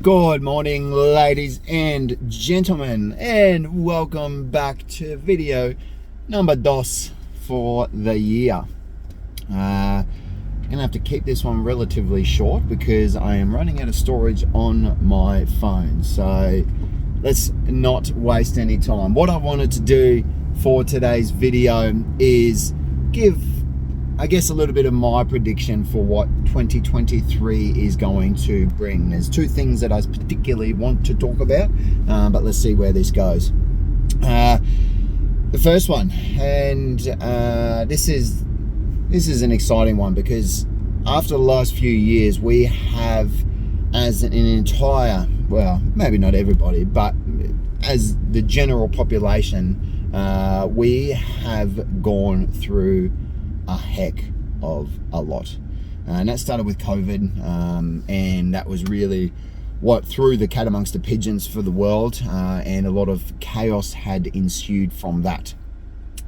Good morning, ladies and gentlemen, and welcome back to video number dos for the year. I'm gonna have to keep this one relatively short because I am running out of storage on my phone, so let's not waste any time. What I wanted to do for today's video is give, I guess, a little bit of my prediction for what 2023 is going to bring. There's two things that I particularly want to talk about, but let's see where this goes. The first one, and this is an exciting one because after the last few years, we have, as an entire, well, maybe not everybody, but as the general population, we have gone through a heck of a lot, and that started with COVID, and that was really what threw the cat amongst the pigeons for the world, and a lot of chaos had ensued from that.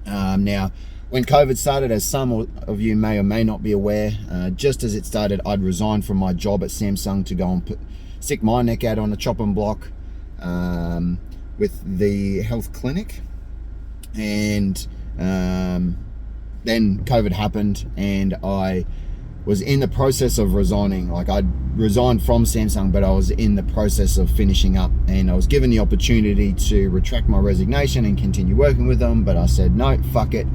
Now, when COVID started, as some of you may or may not be aware, just as it started, I'd resigned from my job at Samsung to go and stick my neck out on the chopping block with the health clinic, and then COVID happened, and I was in the process of resigning. Like, I'd resigned from Samsung, but I was in the process of finishing up, and I was given the opportunity to retract my resignation and continue working with them, but I said, no, fuck it,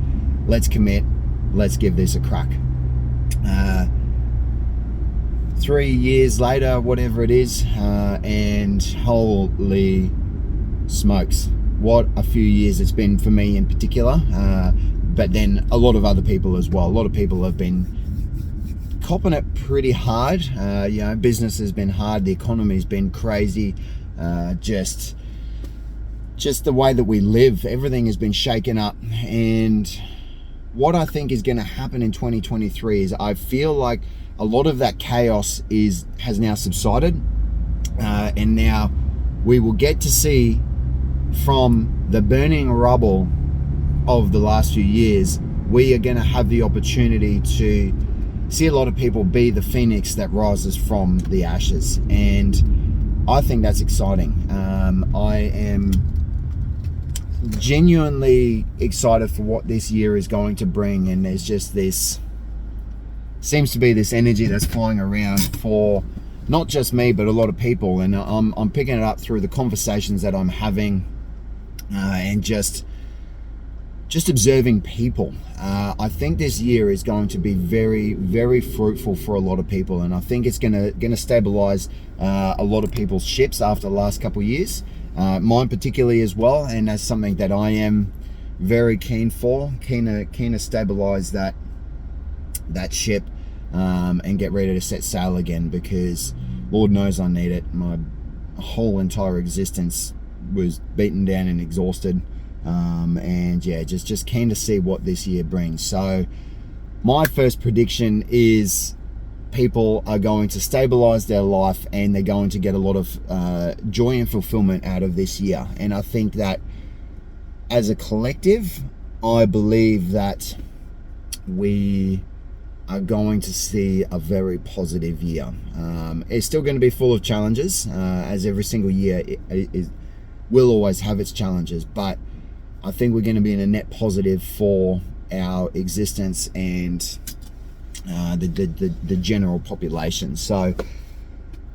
let's commit, let's give this a crack. 3 years later, whatever it is, and holy smokes, what a few years it's been for me in particular. But then a lot of other people as well. A lot of people have been copping it pretty hard. Business has been hard. The economy's been crazy. Just the way that we live, everything has been shaken up. And what I think is going to happen in 2023 is I feel like a lot of that chaos has now subsided, and now we will get to see from the burning rubble of the last few years, we are going to have the opportunity to see a lot of people be the phoenix that rises from the ashes, and I think that's exciting. I am genuinely excited for what this year is going to bring, and there's just this, seems to be this energy that's flying around for not just me but a lot of people, and I'm picking it up through the conversations that I'm having, and just observing people. I think this year is going to be very, very fruitful for a lot of people, and I think it's gonna stabilize a lot of people's ships after the last couple of years, mine particularly as well, and that's something that I am very keen to stabilize that ship, and get ready to set sail again, because Lord knows I need it. My whole entire existence was beaten down and exhausted. And yeah, just keen to see what this year brings. So my first prediction is people are going to stabilize their life, and they're going to get a lot of joy and fulfillment out of this year. And I think that as a collective, I believe that we are going to see a very positive year. It's still going to be full of challenges, as every single year it will always have its challenges, but I think we're going to be in a net positive for our existence and the general population. So,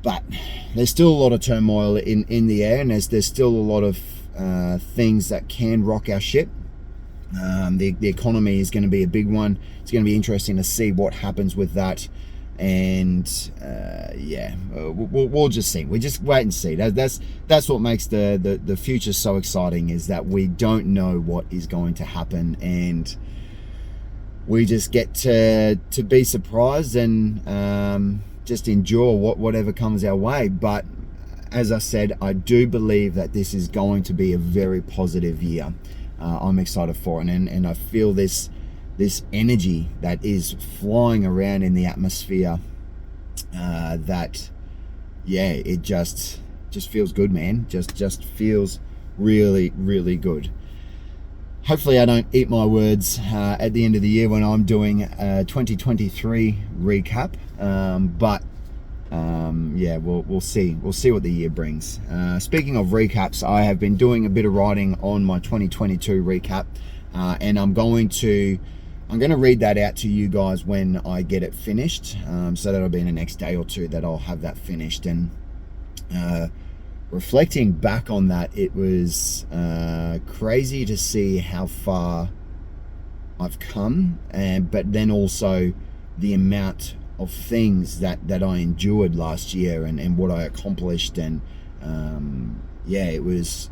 but there's still a lot of turmoil in the air, and there's still a lot of things that can rock our ship. The economy is going to be a big one. It's going to be interesting to see what happens with that, and we'll just see. We just wait and see. That's what makes the future so exciting, is that we don't know what is going to happen, and we just get to be surprised and just endure whatever comes our way. But as I said, I do believe that this is going to be a very positive year. I'm excited for it, and I feel this energy that is flying around in the atmosphere, that it just feels good, man. Just feels really, really good. Hopefully I don't eat my words at the end of the year when I'm doing a 2023 recap, but yeah, we'll see what the year brings. Speaking of recaps, I have been doing a bit of writing on my 2022 recap, and I'm going to read that out to you guys when I get it finished. So that'll be in the next day or two that I'll have that finished. And reflecting back on that, it was crazy to see how far I've come, but then also the amount of things that I endured last year and what I accomplished. And yeah, it was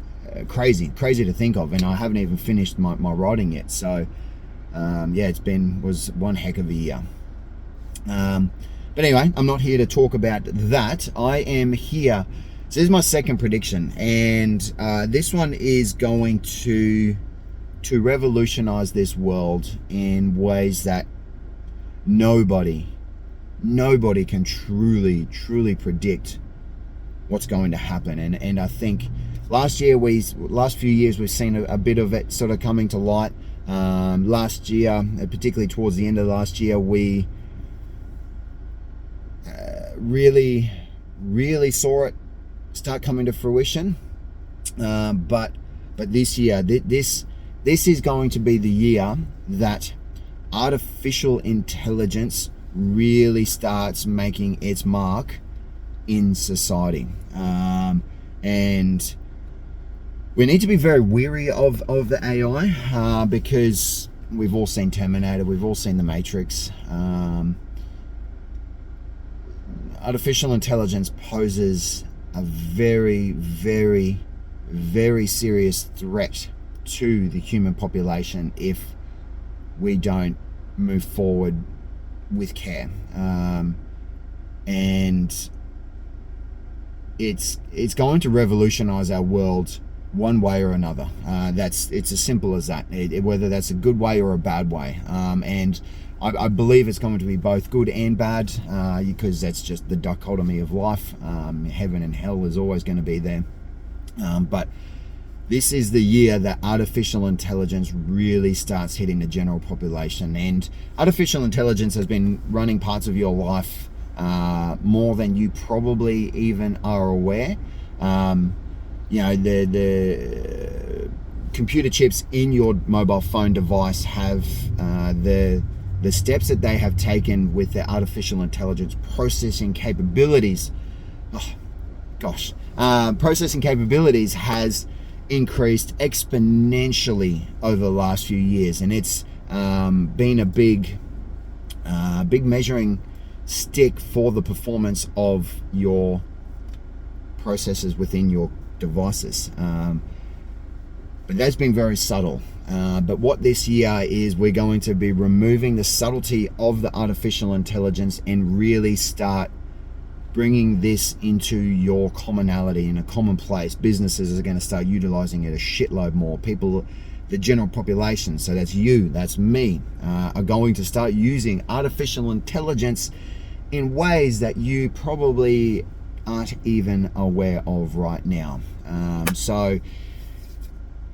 crazy to think of, and I haven't even finished my writing yet. So yeah, was one heck of a year. But anyway, I'm not here to talk about that. I am here. So this is my second prediction, and this one is going to revolutionize this world in ways that nobody can truly predict what's going to happen. And I think last few years we've seen a bit of it sort of coming to light. Last year, particularly towards the end of last year, we really saw it start coming to fruition. But this year, this is going to be the year that artificial intelligence really starts making its mark in society. And we need to be very weary of the AI, because we've all seen Terminator, we've all seen The Matrix. Artificial intelligence poses a very serious threat to the human population if we don't move forward with care. And it's going to revolutionize our world one way or another. It's as simple as that, whether that's a good way or a bad way. And I believe it's going to be both good and bad, because that's just the dichotomy of life. Heaven and hell is always going to be there. But this is the year that artificial intelligence really starts hitting the general population. And artificial intelligence has been running parts of your life more than you probably even are aware. You know, the computer chips in your mobile phone device have the steps that they have taken with their artificial intelligence processing capabilities. Processing capabilities has increased exponentially over the last few years, and it's been a big measuring stick for the performance of your processors within your devices. But that's been very subtle. But what this year is, we're going to be removing the subtlety of the artificial intelligence and really start bringing this into your commonality, in a commonplace. Businesses are going to start utilizing it a shitload more. People, the general population, so that's you, that's me, are going to start using artificial intelligence in ways that you probably aren't even aware of right now. So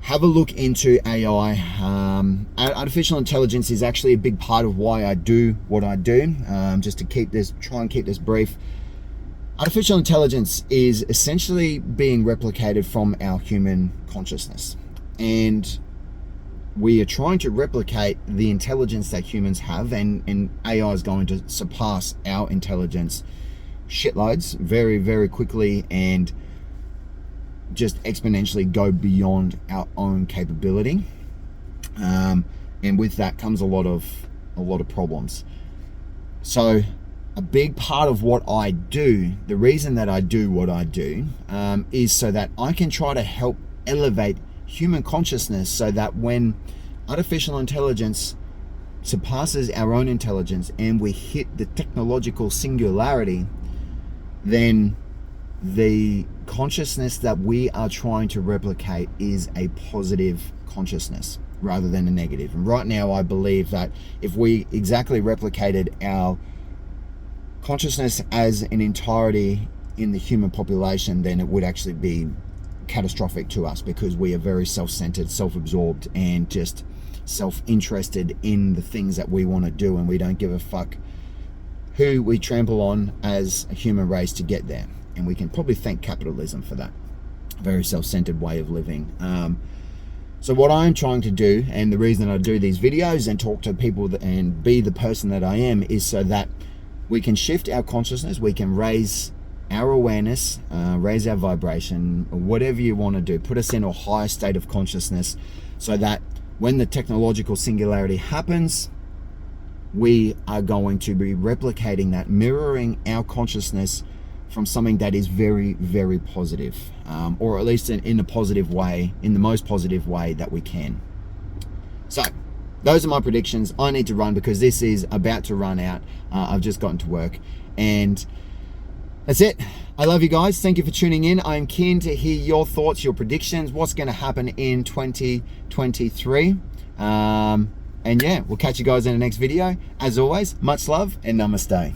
have a look into AI. Artificial intelligence is actually a big part of why I do what I do. Just to try and keep this brief. Artificial intelligence is essentially being replicated from our human consciousness, and we are trying to replicate the intelligence that humans have, and AI is going to surpass our intelligence shitloads very quickly, and just exponentially go beyond our own capability. And with that comes a lot of problems. So a big part of what I do, the reason that I do what I do, is so that I can try to help elevate human consciousness, so that when artificial intelligence surpasses our own intelligence and we hit the technological singularity, then the consciousness that we are trying to replicate is a positive consciousness rather than a negative. And right now, I believe that if we exactly replicated our consciousness as an entirety in the human population, then it would actually be catastrophic to us, because we are very self-centered, self-absorbed, and just self-interested in the things that we want to do, and we don't give a fuck who we trample on as a human race to get there. And we can probably thank capitalism for that. Very self-centered way of living. So what I'm trying to do, and the reason I do these videos and talk to people and be the person that I am, is so that we can shift our consciousness, we can raise our awareness, raise our vibration, whatever you want to do, put us in a higher state of consciousness, so that when the technological singularity happens, we are going to be replicating that, mirroring our consciousness from something that is very, very positive, or at least in a positive way, in the most positive way that we can. So those are my predictions. I need to run because this is about to run out. I've just gotten to work, and that's it. I love you guys. Thank you for tuning in. I'm keen to hear your thoughts, your predictions, what's going to happen in 2023. And yeah, we'll catch you guys in the next video. As always, much love and namaste.